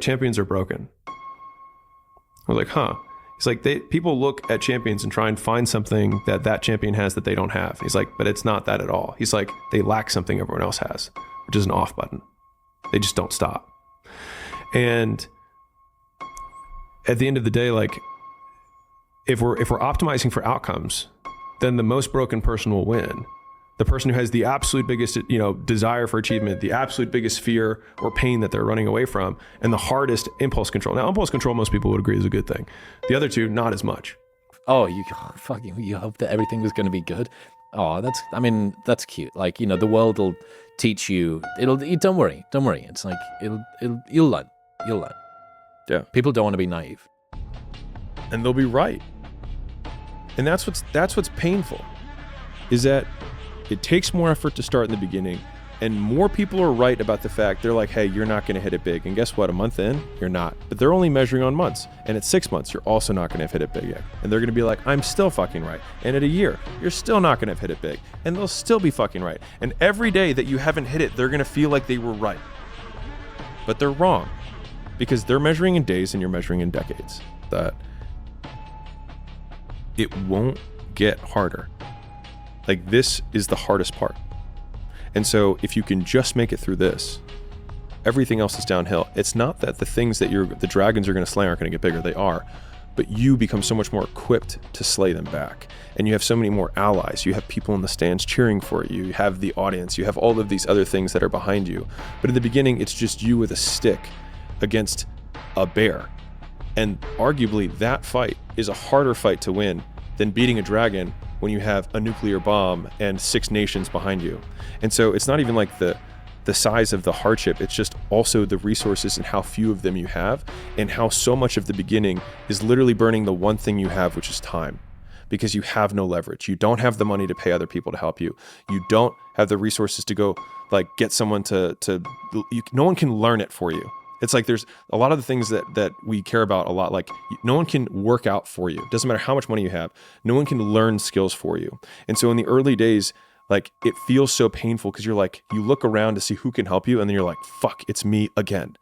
champions are broken. I was like, huh. He's like, people look at champions and try and find something that champion has that they don't have. He's like, but it's not that at all. He's like, they lack something everyone else has, which is an off button. They just don't stop. And at the end of the day, like, if we're optimizing for outcomes, then the most broken person will win. The person who has the absolute biggest, desire for achievement, the absolute biggest fear or pain that they're running away from, and the hardest impulse control. Now, impulse control, most people would agree is a good thing. The other two, not as much. Oh, you hope that everything was going to be good. Oh, that's cute. Like, the world will teach you. Don't worry. It's like you'll learn. Yeah. People don't want to be naive, and they'll be right. And that's what's painful, is that it takes more effort to start in the beginning, and more people are right about the fact they're like, hey, you're not going to hit it big. And guess what? A month in, you're not. But they're only measuring on months. And at 6 months, you're also not going to have hit it big yet. And they're going to be like, I'm still fucking right. And at a year, you're still not going to have hit it big. And they'll still be fucking right. And every day that you haven't hit it, they're going to feel like they were right. But they're wrong, because they're measuring in days and you're measuring in decades. That it won't get harder. Like, this is the hardest part. And so if you can just make it through this, everything else is downhill. It's not that the things that the dragons are going to slay aren't going to get bigger. They are. But you become so much more equipped to slay them back. And you have so many more allies. You have people in the stands cheering for you. You have the audience. You have all of these other things that are behind you. But in the beginning, it's just you with a stick against a bear. And arguably, that fight is a harder fight to win than beating a dragon when you have a nuclear bomb and 6 nations behind you. And so it's not even like the size of the hardship, it's just also the resources and how few of them you have, and how so much of the beginning is literally burning the one thing you have, which is time. Because you have no leverage. You don't have the money to pay other people to help you. You don't have the resources to go like get someone no one can learn it for you. It's like there's a lot of the things that we care about a lot. Like, no one can work out for you. Doesn't matter how much money you have. No one can learn skills for you. And so in the early days, like, it feels so painful because you're like, you look around to see who can help you, and then you're like, fuck, it's me again.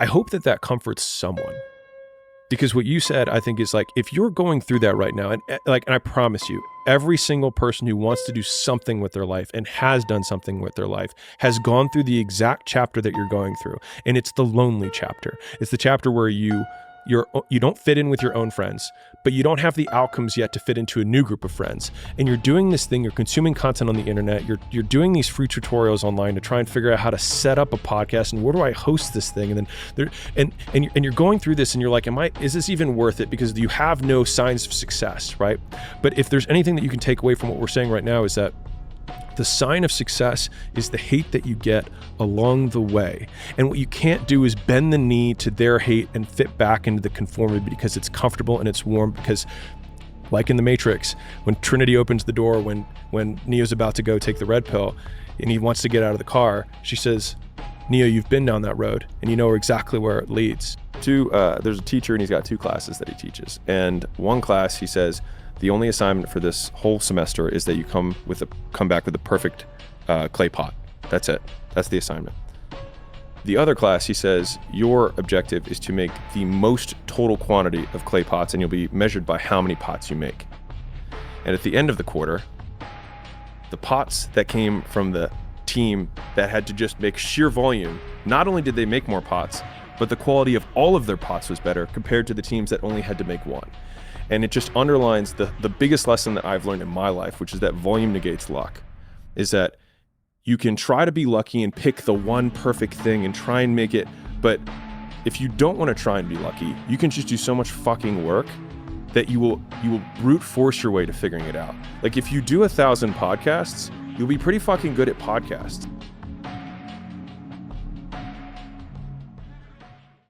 I hope that comforts someone. Because what you said, I think, is like, if you're going through that right now, and I promise you, every single person who wants to do something with their life and has done something with their life has gone through the exact chapter that you're going through. And it's the lonely chapter. It's the chapter where you don't fit in with your own friends, but you don't have the outcomes yet to fit into a new group of friends. And you're doing this thing, you're consuming content on the internet, you're doing these free tutorials online to try and figure out how to set up a podcast and where do I host this thing? And then you're going through this and you're like, is this even worth it? Because you have no signs of success, right? But if there's anything that you can take away from what we're saying right now, is that the sign of success is the hate that you get along the way. And what you can't do is bend the knee to their hate and fit back into the conformity because it's comfortable and it's warm. Because like in the Matrix, when Trinity opens the door, when Neo's about to go take the red pill and he wants to get out of the car, she says, Neo, you've been down that road and you know exactly where it leads. There's a teacher and he's got 2 classes that he teaches. And one class, he says, the only assignment for this whole semester is that you come back with a perfect clay pot. That's it. That's the assignment. The other class, he says, your objective is to make the most total quantity of clay pots, and you'll be measured by how many pots you make. And at the end of the quarter, the pots that came from the team that had to just make sheer volume, not only did they make more pots, but the quality of all of their pots was better compared to the teams that only had to make one. And it just underlines the biggest lesson that I've learned in my life, which is that volume negates luck. Is that you can try to be lucky and pick the one perfect thing and try and make it, but if you don't want to try and be lucky, you can just do so much fucking work that you will brute force your way to figuring it out. Like, if you do 1,000 podcasts, you'll be pretty fucking good at podcasts.